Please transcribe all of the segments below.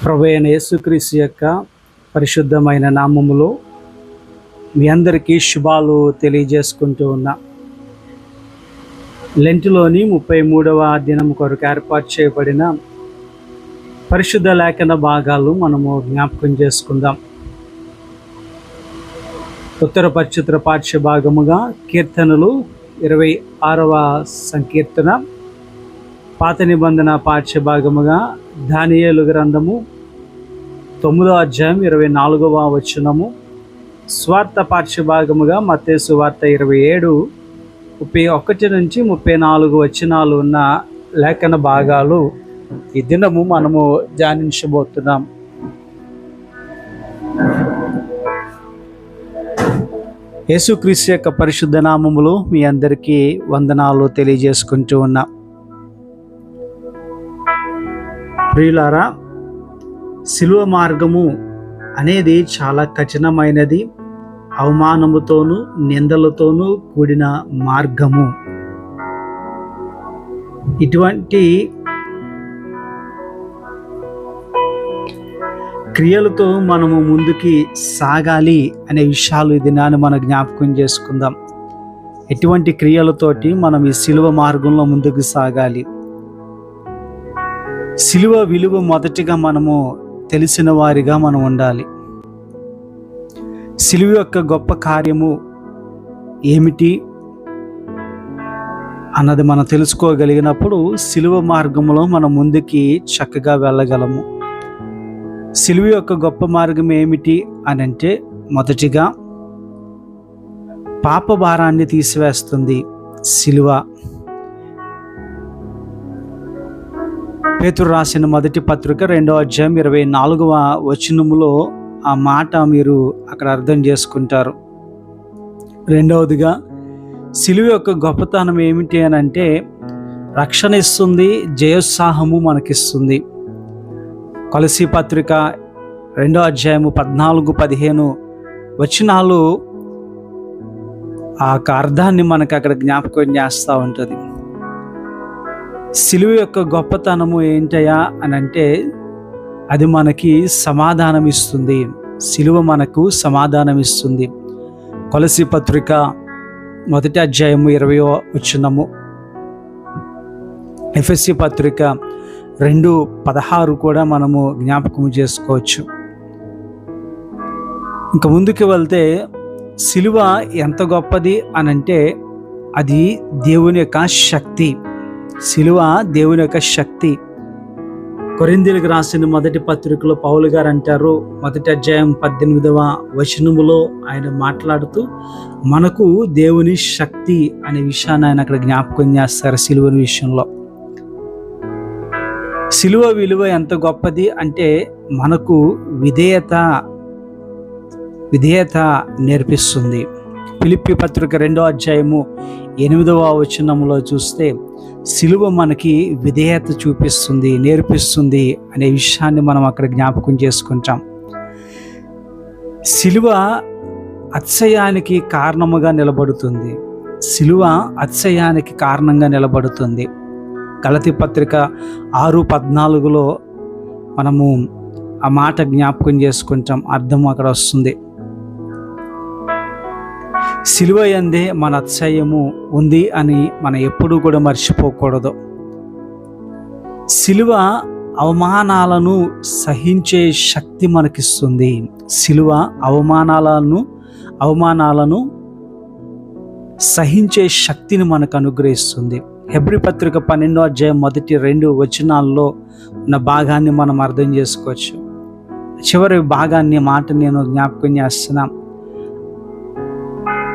ప్రభువైన యేసుక్రీస్తు యొక్క పరిశుద్ధమైన నామములో మీ అందరికీ శుభాలు తెలియజేసుకుంటూ ఉన్నా. లెంటులోని 33వ దినం కొరకు ఏర్పాటు చేయబడిన పరిశుద్ధ లేఖన భాగాలు మనము జ్ఞాపకం చేసుకుందాం. ఉత్తర పరిశుద్ధ పాఠ్య భాగముగా కీర్తనలు 26వ సంకీర్తన, పాత నిబంధన పాఠ్య భాగముగా దానియేలు గ్రంథము 9వ అధ్యాయం 24వ వచనము, స్వార్థ పాఠ్య భాగముగా మత్తయి సువార్త 27 31 నుంచి 34 వచనాలు ఉన్న లేఖన భాగాలు ఈ దినము మనము ధ్యానించబోతున్నాం. యేసుక్రీస్తు యొక్క పరిశుద్ధ నామములో మీ అందరికీ వందనాలు తెలియజేసుకుంటూ ఉన్నా. ప్రియులారా, శిలువ మార్గము అనేది చాలా కఠినమైనది, అవమానముతోనూ నిందలతోనూ కూడిన మార్గము. ఇటువంటి క్రియలతో మనము ముందుకి సాగాలి అనే విషయాలు ఈ దినాన్ని మనం జ్ఞాపకం చేసుకుందాం. ఎటువంటి క్రియలతోటి మనం ఈ శిలువ మార్గంలో ముందుకు సాగాలి? శిలువ విలువ మొదటిగా మనము తెలిసిన వారిగా మనం ఉండాలి. శిలువ యొక్క గొప్ప కార్యము ఏమిటి అన్నది మనం తెలుసుకోగలిగినప్పుడు శిలువ మార్గంలో మనం ముందుకి చక్కగా వెళ్ళగలము. శిలువ యొక్క గొప్ప మార్గం ఏమిటి అని అంటే, మొదటిగా పాప భారాన్ని తీసివేస్తుంది శిలువ. పేతురు రాసిన మొదటి పత్రిక 2వ అధ్యాయం 24వ వచనములో ఆ మాట మీరు అక్కడ అర్థం చేసుకుంటారు. రెండవదిగా శిలువ యొక్క గొప్పతనం ఏమిటి అని అంటే, రక్షణ ఇస్తుంది, జయోత్సాహము మనకిస్తుంది. కొలసీ పత్రిక 2వ అధ్యాయము 14-15 వచనాలు ఆ అర్థాన్ని మనకు అక్కడ జ్ఞాపకం చేస్తూ ఉంటుంది. శిలువ యొక్క గొప్పతనము ఏంటయ్యా అని అంటే, అది మనకి సమాధానం ఇస్తుంది. శిలువ మనకు సమాధానం ఇస్తుంది. కొలసీ పత్రిక 1వ అధ్యాయము 20వ వచనము, ఎఫెసీ పత్రిక 2:16 కూడా మనము జ్ఞాపకం చేసుకోవచ్చు. ఇంకా ముందుకు వెళ్తే శిలువ ఎంత గొప్పది అని అంటే, అది దేవుని యొక్క శక్తి. శిలువ దేవుని యొక్క శక్తి. కొరింథీయులకు రాసిన మొదటి పత్రికలో పౌలు గారు అంటారు, 1వ అధ్యాయం 18వ వచనములో ఆయన మాట్లాడుతూ మనకు దేవుని శక్తి అనే విషయాన్ని ఆయన అక్కడ జ్ఞాపకం చేస్తారు. శిలువని విషయంలో శిలువ విలువ ఎంత గొప్పది అంటే, మనకు విధేయత నేర్పిస్తుంది. ఫిలిప్పీ పత్రిక 2వ అధ్యాయము 8వ వచనంలో చూస్తే శిలువ మనకి విధేయత చూపిస్తుంది, నేర్పిస్తుంది అనే విషయాన్ని మనం అక్కడ జ్ఞాపకం చేసుకుంటాం. శిలువ అతిశయానికి కారణముగా నిలబడుతుంది. శిలువ అతిశయానికి కారణంగా నిలబడుతుంది. గలతీ పత్రిక 6:14లో మనము ఆ మాట జ్ఞాపకం చేసుకుంటాం. అర్థం అక్కడ వస్తుంది. శిలువ యందే మన అతిశయము ఉంది అని మనం ఎప్పుడూ కూడా మర్చిపోకూడదు. శిలువ అవమానాలను సహించే శక్తి మనకిస్తుంది. శిలువ అవమానాలను సహించే శక్తిని మనకు అనుగ్రహిస్తుంది. హెబ్రీ పత్రిక 12వ అధ్యాయం మొదటి 2 వచనాల్లో ఉన్న భాగాన్ని మనం అర్థం చేసుకోవచ్చు. చివరి భాగాన్ని మాట నేను జ్ఞాపకం చేస్తున్నా.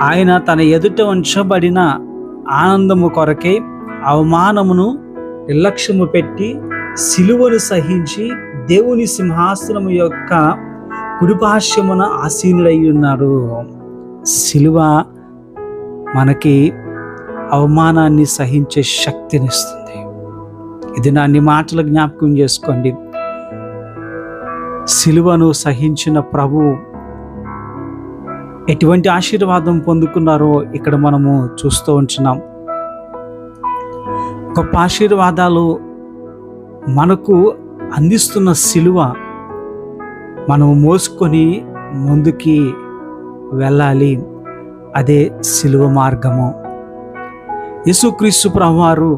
ఆయన తన ఎదుట ఉంచబడిన ఆనందము కొరకే అవమానమును నిర్లక్ష్యము పెట్టి శిలువను సహించి దేవుని సింహాసనము యొక్క కుడిపార్శ్వమున ఆసీనుడై ఉన్నాడు. శిలువ మనకి అవమానాన్ని సహించే శక్తినిస్తుంది. ఇది నా మాటలు జ్ఞాపకం చేసుకోండి. శిలువను సహించిన ప్రభువు ఎటువంటి ఆశీర్వాదం పొందుకున్నారో ఇక్కడ మనము చూస్తూ ఉంటున్నాం. గొప్ప ఆశీర్వాదాలు మనకు అందిస్తున్న శిలువ మనము మోసుకొని ముందుకి వెళ్ళాలి. అదే సిలువ మార్గము. యేసుక్రీస్తు ప్రభువారు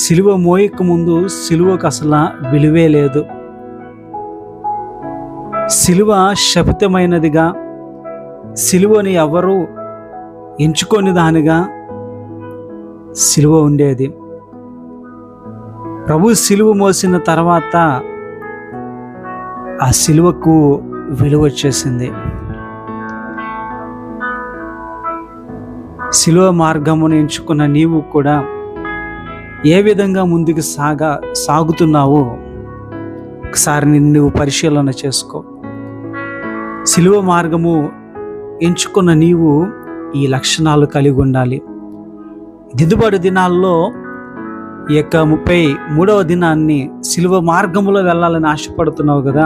సిలువ మోయక ముందు సిలువకు అసలు విలువే లేదు. సిలువ శపితమైనదిగా, సిలువని ఎవరు ఎంచుకొని దానిగా సిలువ ఉండేది. ప్రభు సిలువ మోసిన తర్వాత ఆ సిలువకు విలువ వచ్చేసింది. సిలువ మార్గమును ఎంచుకున్న నీవు కూడా ఏ విధంగా ముందుకు సాగుతున్నావో ఒకసారి నువ్వు పరిశీలన చేసుకో. సిలువ మార్గము ఎంచుకున్న నీవు ఈ లక్షణాలు కలిగి ఉండాలి. దిద్దుబాటు దినాల్లో ఈ యొక్క 33వ దినాన్ని సిలువ మార్గములో వెళ్ళాలని ఆశపడుతున్నావు కదా.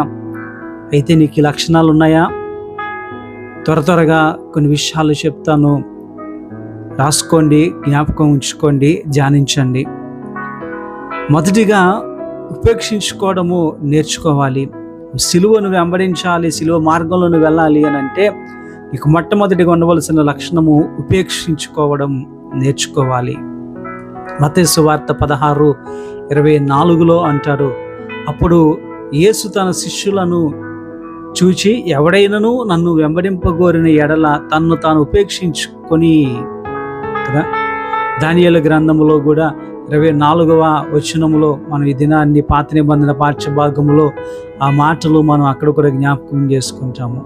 అయితే నీకు ఈ లక్షణాలు ఉన్నాయా? త్వరగా కొన్ని విషయాలు చెప్తాను, రాసుకోండి, జ్ఞాపకం ఉంచుకోండి, ధ్యానించండి. మొదటిగా ఉపేక్షించుకోవడము నేర్చుకోవాలి. సిలువను వెంబడించాలి, సిలువ మార్గంలో వెళ్ళాలి అని అంటే నీకు మొట్టమొదటిగా ఉండవలసిన లక్షణము ఉపేక్షించుకోవడం నేర్చుకోవాలి. మత్తయి సువార్త 16:24 అంటారు, అప్పుడు యేసు తన శిష్యులను చూచి, ఎవడైనను నన్ను వెంబడింపగోరిన ఎడల తన్ను తాను ఉపేక్షించుకొని కదా. దానియేలు గ్రంథములో కూడా 24వ వచనములో మనం ఈ దినాన్ని పాత నిబంధన పాఠ్యభాగంలో ఆ మాటలు మనం అక్కడ కూడా జ్ఞాపకం చేసుకుంటాము.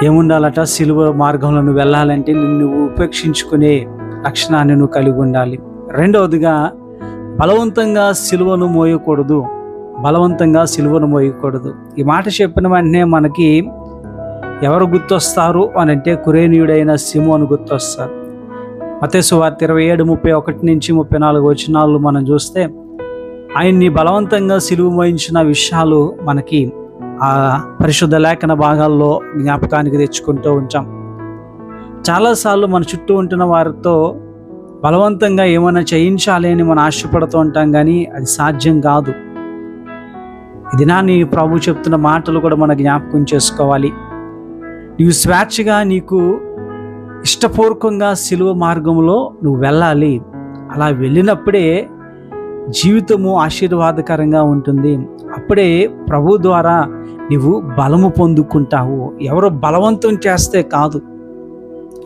ఏముండాలట? సిలువ మార్గంలో నువ్వు వెళ్ళాలంటే నిన్ను ఉపేక్షించుకునే లక్షణాన్ని నువ్వు కలిగి ఉండాలి. రెండవదిగా బలవంతంగా సిలువను మోయకూడదు. ఈ మాట చెప్పిన వెంటనే మనకి ఎవరు గుర్తొస్తారు అని అంటే కురేనీయుడైన సీమోను గుర్తొస్తారు. మత్తయి సువార్త 27:31-34 వచనాలు మనం చూస్తే ఆయన్ని బలవంతంగా సిలువ మోయించిన విషయాలు మనకి ఆ పరిశుద్ధ లేఖన భాగాల్లో జ్ఞాపకానికి తెచ్చుకుంటూ ఉంటాం. చాలాసార్లు మన చుట్టూ ఉంటున్న వారితో బలవంతంగా ఏమైనా చేయించాలి అని మనం ఆశపడుతూ ఉంటాం, కానీ అది సాధ్యం కాదు. ఈ దినాన్ని ప్రభు చెప్తున్న మాటలు కూడా మనం జ్ఞాపకం చేసుకోవాలి. నీవు స్వేచ్ఛగా, నీకు ఇష్టపూర్వకంగా సిలువ మార్గంలో నువ్వు వెళ్ళాలి. అలా వెళ్ళినప్పుడే జీవితము ఆశీర్వాదకరంగా ఉంటుంది. అప్పుడే ప్రభు ద్వారా నీవు బలము పొందుకుంటావు. ఎవరో బలవంతం చేస్తే కాదు.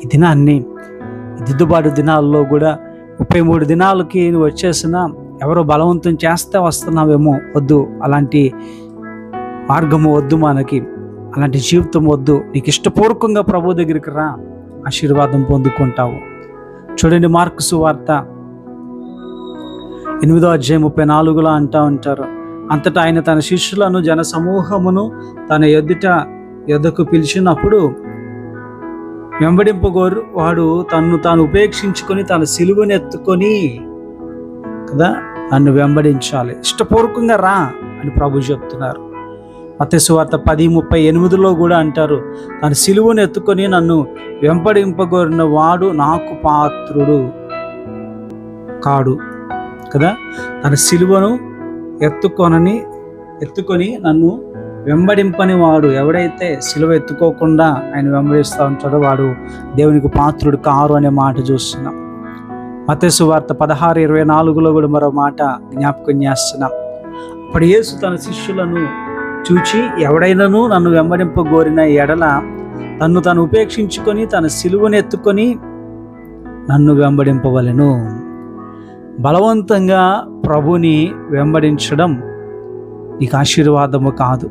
ఈ దినాన్ని దిద్దుబాటు దినాల్లో కూడా 33 దినాలకి నువ్వు వచ్చేసిన ఎవరో బలవంతం చేస్తే వస్తున్నావేమో, వద్దు. అలాంటి మార్గము వద్దు, మనకి అలాంటి జీవితం వద్దు. నీకు ఇష్టపూర్వకంగా ప్రభు దగ్గరికి రా, ఆశీర్వాదం పొందుకుంటావు. చూడండి, మార్కు సువార్త 8:34 అంటూ ఉంటారు, అంతటా ఆయన తన శిష్యులను జన సమూహమును తన యొద్దకు పిలిచినప్పుడు వెంబడింపగోరు వాడు తన్ను తాను ఉపేక్షించుకొని తన సిలువను ఎత్తుకొని కదా నన్ను వెంబడించాలి. ఇష్టపూర్వకంగా రా అని ప్రభు చెప్తున్నారు. మత్తయి సువార్త 10:38 కూడా అంటారు, తన సిలువను ఎత్తుకొని నన్ను వెంబడింపగోరిన వాడు నాకు పాత్రుడు కాడు కదా. తన సిలువను ఎత్తుకొని నన్ను వెంబడింపని వాడు, ఎవడైతే సిలువ ఎత్తుకోకుండా ఆయన వెంబడిస్తూ ఉంటాడో వాడు దేవునికి పాత్రుడు కారు అనే మాట చూస్తున్నాం. మత్తయి సువార్త 16:24 కూడా మరో మాట జ్ఞాపకం చేస్తున్నాం. అప్పుడు యేసు తన శిష్యులను చూచి, ఎవడైనను నన్ను వెంబడింపగోరిన ఎడల తన్ను తాను ఉపేక్షించుకొని తన సిలువను ఎత్తుకొని నన్ను వెంబడింపవలెను. బలవంతంగా ప్రభుని వెంబడించడం నీకు ఆశీర్వాదము కాదు.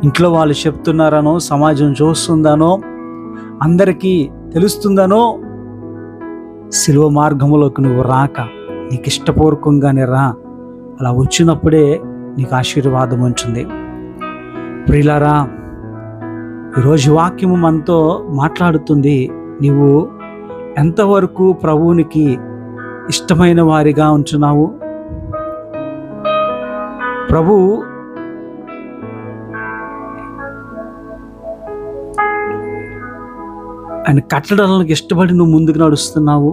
ఇంట్లో వాళ్ళు చెప్తున్నారనో, సమాజం చూస్తుందనో, అందరికీ తెలుస్తుందనో సిలువ మార్గంలోకి నువ్వు రాక నీకు ఇష్టపూర్వకంగానే రా. అలా వచ్చినప్పుడే నీకు ఆశీర్వాదం ఉంటుంది. ప్రియులారా, ఈరోజు వాక్యము మనతో మాట్లాడుతుంది. నీవు ఎంతవరకు ప్రభువునికి ఇష్టమైన వారిగా ఉంటున్నావు? ప్రభు ఆయన కట్టడాలకు ఇష్టపడి నువ్వు ముందుకు నడుస్తున్నావు?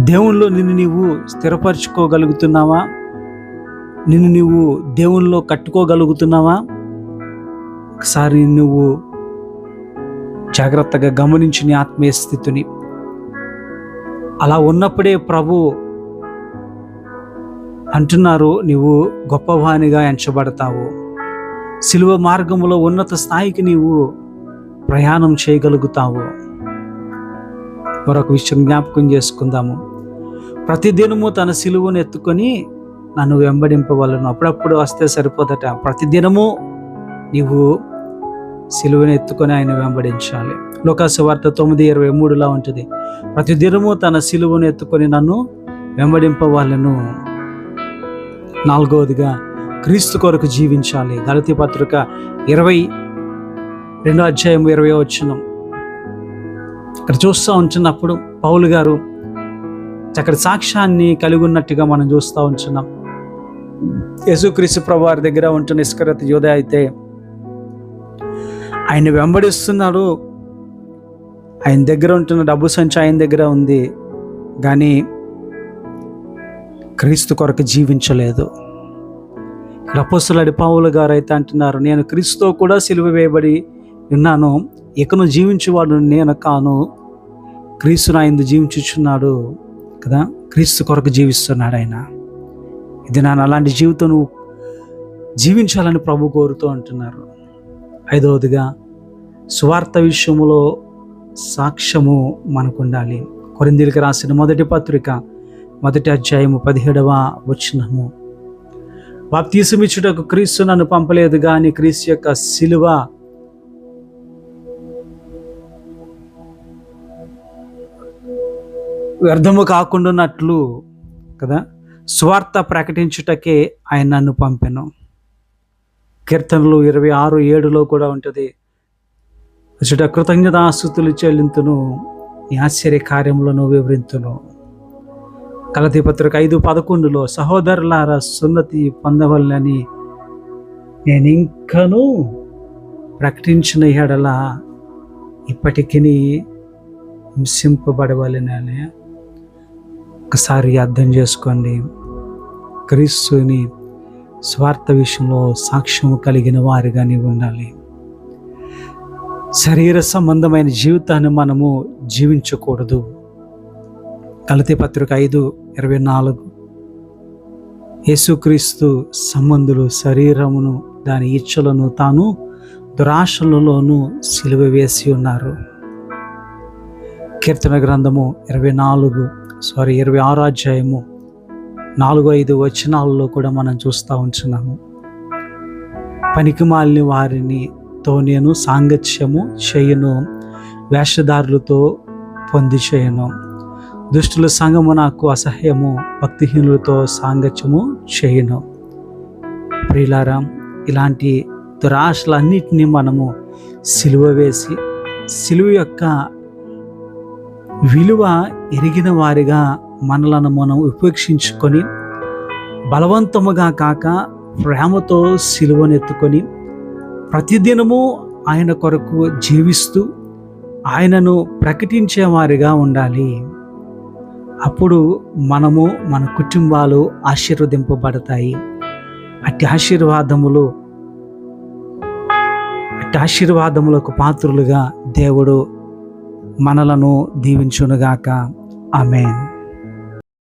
దేవునిలో నిన్ను నీవు స్థిరపరచుకోగలుగుతున్నావా? నిన్ను నీవు దేవునిలో కట్టుకోగలుగుతున్నావా? ఒకసారి నువ్వు జాగ్రత్తగా గమనించి నీ ఆత్మీయ స్థితిని. అలా ఉన్నప్పుడే ప్రభు అంటున్నారు, నీవు గొప్పవానిగా ఎంచబడతావు. సిలువ మార్గములో ఉన్నత స్థాయికి నీవు ప్రయాణం చేయగలుగుతావు. మరొక విషయం జ్ఞాపకం చేసుకుందాము. ప్రతిదినము తన సిలువను ఎత్తుకొని నన్ను వెంబడింపవలను. అప్పుడప్పుడు వస్తే సరిపోదట. ప్రతిదినము నీవు సిలువను ఎత్తుకొని ఆయన వెంబడించాలి. లోకాసు వార్త 9:23 ఉంటుంది, ప్రతిదినము తన సిలువను ఎత్తుకొని నన్ను వెంబడింపవలను. 4వదిగా క్రీస్తు కొరకు జీవించాలి. గలతీ పత్రిక 22:20 ఇక్కడ చూస్తూ ఉంటున్నప్పుడు పౌలు గారు చక్కటి సాక్ష్యాన్ని కలిగి ఉన్నట్టుగా మనం చూస్తూ ఉంటున్నాం. యేసుక్రీస్తు ప్రభువారి దగ్గర ఉంటున్న ఇస్కరియోతు యూదా అయితే ఆయన వెంబడిస్తున్నాడు. ఆయన దగ్గర ఉంటున్న డబ్బు సంచి ఆయన దగ్గర ఉంది, కానీ క్రీస్తు కొరకు జీవించలేదు. అపోస్తలుడైన పౌలు గారు అయితే అంటున్నారు, నేను క్రీస్తుతో కూడా సిలువ వేయబడి ఉన్నాను, ఇకను జీవించేవాడు నేను కాను, క్రీస్తు నా యందు జీవించుచున్నాడు కదా. క్రీస్తు కొరకు జీవిస్తున్నాడు ఆయన. ఇది నాన్న అలాంటి జీవితం నువ్వు జీవించాలని ప్రభు కోరుతూ అంటున్నారు. 5వదిగా సువార్త విషయంలో సాక్ష్యము మనకు ఉండాలి. కొరింథీయులకు రాసిన మొదటి పత్రిక 1వ అధ్యాయము 17వ వచనము, బాప్తీసమిచ్చుటకు క్రీస్తు నన్ను పంపలేదు, కానీ క్రీస్తు యొక్క సిలువ వ్యర్థము కాకుండానట్లు కదా సువార్త ప్రకటించుటకే ఆయన నన్ను పంపెను. కీర్తనలు 26:7 కూడా ఉంటుంది, అచ్చట కృతజ్ఞతాస్తుతులు చెల్లింతును, నీ ఆశ్చర్య కార్యములను వివరింతును. గలతీ పత్రిక 5:11 సహోదరులారా సున్నతి పొందవలని నేను ఇంకను ప్రకటించిన ఎడల ఇప్పటికీ హింసింపబడవలెనని. ఒకసారి అర్థం చేసుకోండి. క్రీస్తుని స్వార్థ విషయంలో సాక్ష్యము కలిగిన వారిగా నీవు ఉండాలి. శరీర సంబంధమైన జీవితాన్ని మనము జీవించకూడదు. గలతీ పత్రిక 5:24 యేసుక్రీస్తు సంబంధులు శరీరమును దాని ఇచ్చలను తాను దురాశలలోనూ సిలువ వేసి ఉన్నారు. కీర్తన గ్రంథము 26వ అధ్యాయము 4-5 వచనాలలో కూడా మనం చూస్తూ ఉంటున్నాము. పనికిమాలిన వారినితో నేను సాంగత్యము చేయను, వేషధారులతో పొంది చేయను, దుష్టుల సంగము నాకు అసహ్యము, భక్తిహీనులతో సాంగత్యము చేయను. ప్రియులారా, ఇలాంటి దురాశలన్నిటినీ మనము సిలువ వేసి సిలువ యొక్క విలువ ఎరిగిన వారిగా మనలను మనం ఉపేక్షించుకొని బలవంతముగా కాక ప్రేమతో సిలువనెత్తుకొని ప్రతిదినము ఆయన కొరకు జీవిస్తూ ఆయనను ప్రకటించేవారిగా ఉండాలి. అప్పుడు మనము మన కుటుంబాలు ఆశీర్వదింపబడతాయి. అట్టి ఆశీర్వాదములకు పాత్రులుగా దేవుడు మనలను దీవించునుగాక. ఆమేన్.